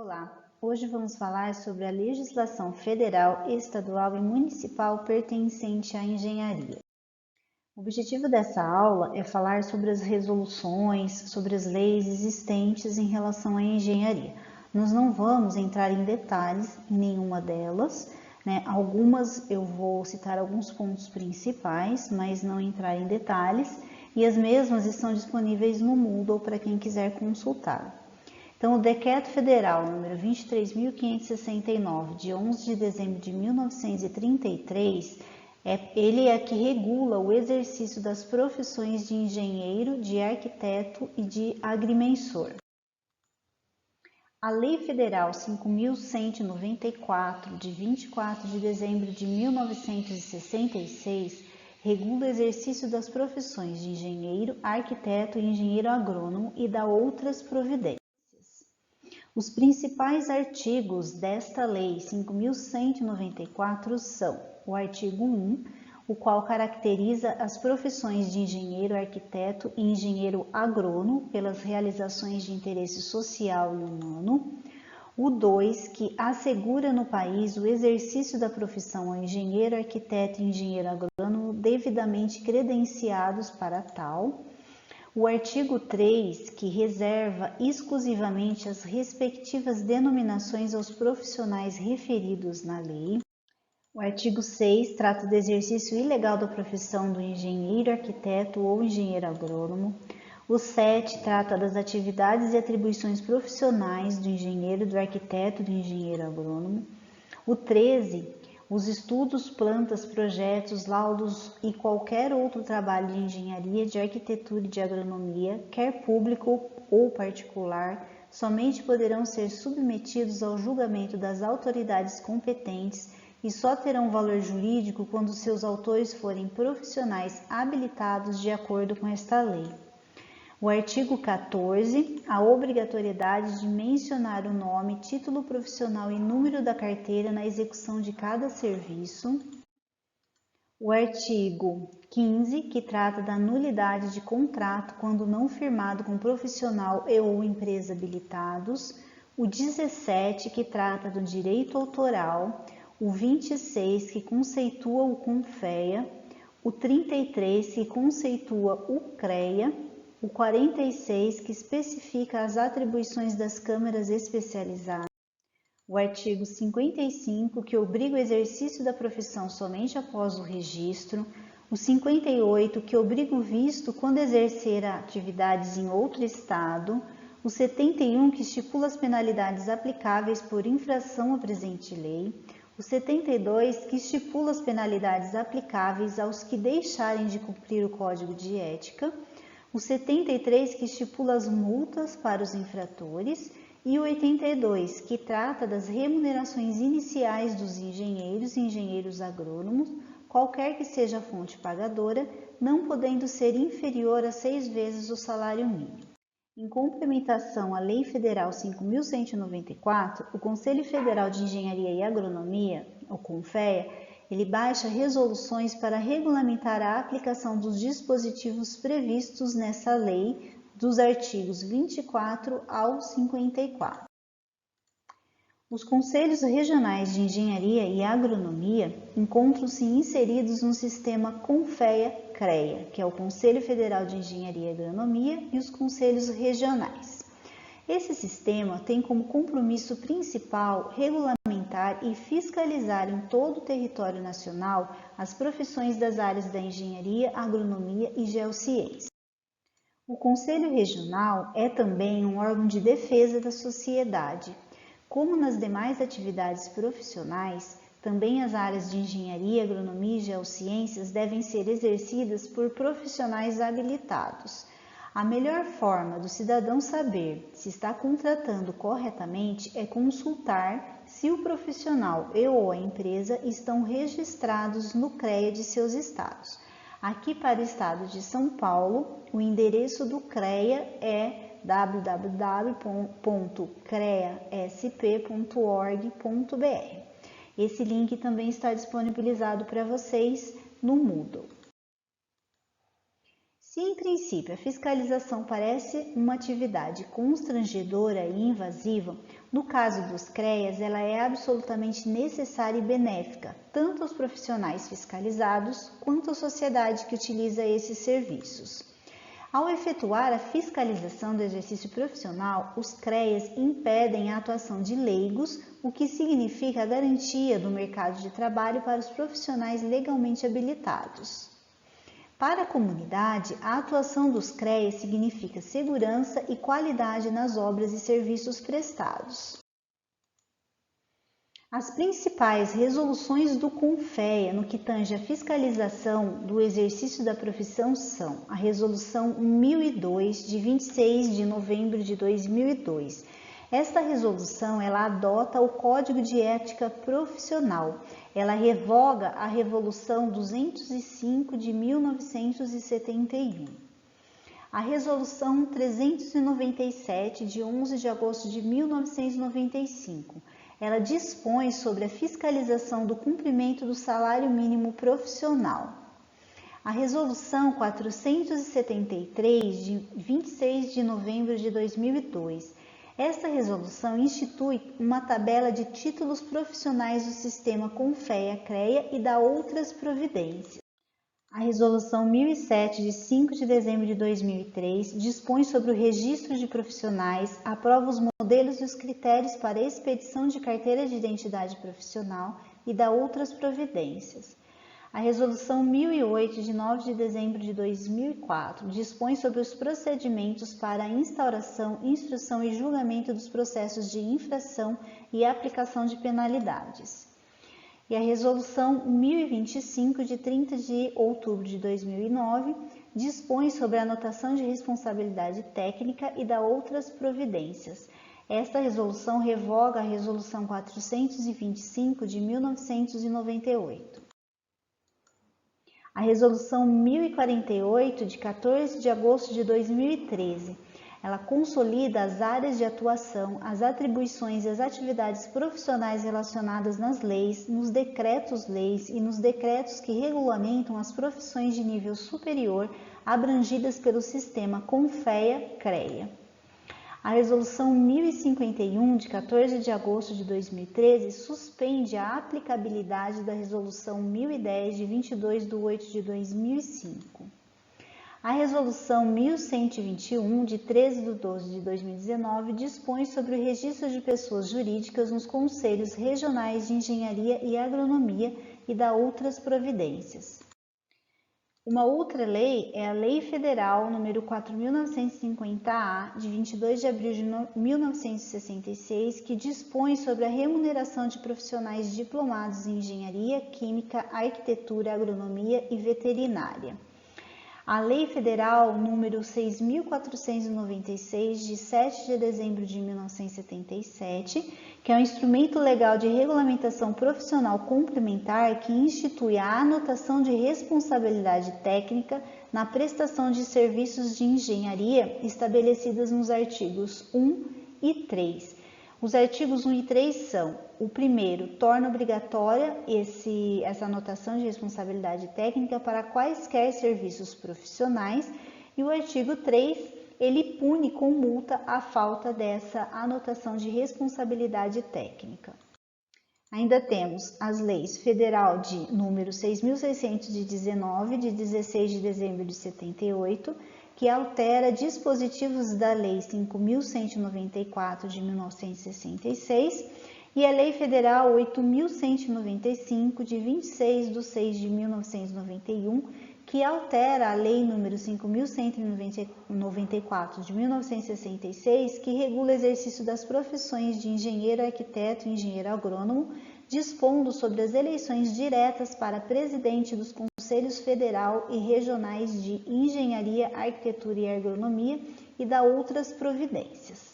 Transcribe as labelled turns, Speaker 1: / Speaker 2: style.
Speaker 1: Olá, hoje vamos falar sobre a legislação federal, estadual e municipal pertencente à engenharia. O objetivo dessa aula é falar sobre as resoluções, sobre as leis existentes em relação à engenharia. Nós não vamos entrar em detalhes em nenhuma delas, né? Algumas eu vou citar alguns pontos principais, mas não entrar em detalhes, e as mesmas estão disponíveis no Moodle para quem quiser consultar. Então, o Decreto Federal número 23.569, de 11 de dezembro de 1933, ele é que regula o exercício das profissões de engenheiro, de arquiteto e de agrimensor. A Lei Federal 5.194, de 24 de dezembro de 1966, regula o exercício das profissões de engenheiro, arquiteto e engenheiro agrônomo e dá outras providências. Os principais artigos desta Lei 5.194 são o artigo 1, o qual caracteriza as profissões de engenheiro, arquiteto e engenheiro agrônomo pelas realizações de interesse social e humano. O 2, que assegura no país o exercício da profissão ao engenheiro, arquiteto e engenheiro agrônomo devidamente credenciados para tal. O artigo 3, que reserva exclusivamente as respectivas denominações aos profissionais referidos na lei. O artigo 6 trata do exercício ilegal da profissão do engenheiro, arquiteto ou engenheiro agrônomo. O 7 trata das atividades e atribuições profissionais do engenheiro, do arquiteto e do engenheiro agrônomo. O 13, os estudos, plantas, projetos, laudos e qualquer outro trabalho de engenharia, de arquitetura e de agronomia, quer público ou particular, somente poderão ser submetidos ao julgamento das autoridades competentes e só terão valor jurídico quando seus autores forem profissionais habilitados de acordo com esta lei. O artigo 14, a obrigatoriedade de mencionar o nome, título profissional e número da carteira na execução de cada serviço. O artigo 15, que trata da nulidade de contrato quando não firmado com profissional e ou empresa habilitados. O 17, que trata do direito autoral. O 26, que conceitua o CONFEA. O 33, que conceitua o CREA. O 46, que especifica as atribuições das câmaras especializadas. O artigo 55, que obriga o exercício da profissão somente após o registro. O 58, que obriga o visto quando exercer atividades em outro estado. O 71, que estipula as penalidades aplicáveis por infração à presente lei. O 72, que estipula as penalidades aplicáveis aos que deixarem de cumprir o Código de Ética. O 73, que estipula as multas para os infratores, e o 82, que trata das remunerações iniciais dos engenheiros e engenheiros agrônomos, qualquer que seja a fonte pagadora, não podendo ser inferior a 6 vezes o salário mínimo. Em complementação à Lei Federal 5.194, o Conselho Federal de Engenharia e Agronomia, o CONFEA, ele baixa resoluções para regulamentar a aplicação dos dispositivos previstos nessa lei, dos artigos 24 ao 54. Os Conselhos Regionais de Engenharia e Agronomia encontram-se inseridos no sistema CONFEA-CREA, que é o Conselho Federal de Engenharia e Agronomia, e os Conselhos Regionais. Esse sistema tem como compromisso principal regulamentar e fiscalizar em todo o território nacional as profissões das áreas da engenharia, agronomia e geociência. O Conselho Regional é também um órgão de defesa da sociedade. Como nas demais atividades profissionais, também as áreas de engenharia, agronomia e geociências devem ser exercidas por profissionais habilitados. A melhor forma do cidadão saber se está contratando corretamente é consultar se o profissional e ou a empresa estão registrados no CREA de seus estados. Aqui para o estado de São Paulo, o endereço do CREA é www.creasp.org.br. Esse link também está disponibilizado para vocês no Moodle. Se, em princípio, a fiscalização parece uma atividade constrangedora e invasiva, no caso dos CREAs, ela é absolutamente necessária e benéfica, tanto aos profissionais fiscalizados quanto à sociedade que utiliza esses serviços. Ao efetuar a fiscalização do exercício profissional, os CREAs impedem a atuação de leigos, o que significa a garantia do mercado de trabalho para os profissionais legalmente habilitados. Para a comunidade, a atuação dos CREAs significa segurança e qualidade nas obras e serviços prestados. As principais resoluções do CONFEA no que tange à fiscalização do exercício da profissão são a Resolução 1002, de 26 de novembro de 2002. Esta resolução, ela adota o Código de Ética Profissional. Ela revoga a Resolução 205 de 1971. A Resolução 397 de 11 de agosto de 1995. Ela dispõe sobre a fiscalização do cumprimento do salário mínimo profissional. A Resolução 473 de 26 de novembro de 2002. Esta resolução institui uma tabela de títulos profissionais do sistema CONFEA-CREA e dá outras providências. A Resolução 1007, de 5 de dezembro de 2003, dispõe sobre o registro de profissionais, aprova os modelos e os critérios para expedição de carteira de identidade profissional e dá outras providências. A Resolução 1008, de 9 de dezembro de 2004, dispõe sobre os procedimentos para a instauração, instrução e julgamento dos processos de infração e aplicação de penalidades. E a Resolução 1025, de 30 de outubro de 2009, dispõe sobre a anotação de responsabilidade técnica e dá outras providências. Esta resolução revoga a Resolução 425, de 1998. A Resolução 1048, de 14 de agosto de 2013, ela consolida as áreas de atuação, as atribuições e as atividades profissionais relacionadas nas leis, nos decretos-leis e nos decretos que regulamentam as profissões de nível superior abrangidas pelo sistema CONFEA-CREA. A Resolução 1051, de 14 de agosto de 2013, suspende a aplicabilidade da Resolução 1010, de 22 de 8 de 2005. A Resolução 1121, de 13 de 12 de 2019, dispõe sobre o registro de pessoas jurídicas nos Conselhos Regionais de Engenharia e Agronomia e dá outras providências. Uma outra lei é a Lei Federal nº 4.950-A, de 22 de abril de 1966, que dispõe sobre a remuneração de profissionais diplomados em engenharia, química, arquitetura, agronomia e veterinária. A Lei Federal nº 6.496, de 7 de dezembro de 1977, que é um instrumento legal de regulamentação profissional complementar que institui a anotação de responsabilidade técnica na prestação de serviços de engenharia estabelecidas nos artigos 1 e 3. Os artigos 1 e 3 são: o primeiro, torna obrigatória essa anotação de responsabilidade técnica para quaisquer serviços profissionais, e o artigo 3, ele pune com multa a falta dessa anotação de responsabilidade técnica. Ainda temos as leis federal de número 6.619, de 16 de dezembro de 78, que altera dispositivos da Lei 5.194, de 1966, e a Lei Federal 8.195, de 26 de 6 de 1991, que altera a Lei nº 5.194, de 1966, que regula o exercício das profissões de engenheiro, arquiteto e engenheiro agrônomo, dispondo sobre as eleições diretas para presidente dos Conselhos Federal e Regionais de Engenharia, Arquitetura e Agronomia e dá outras providências.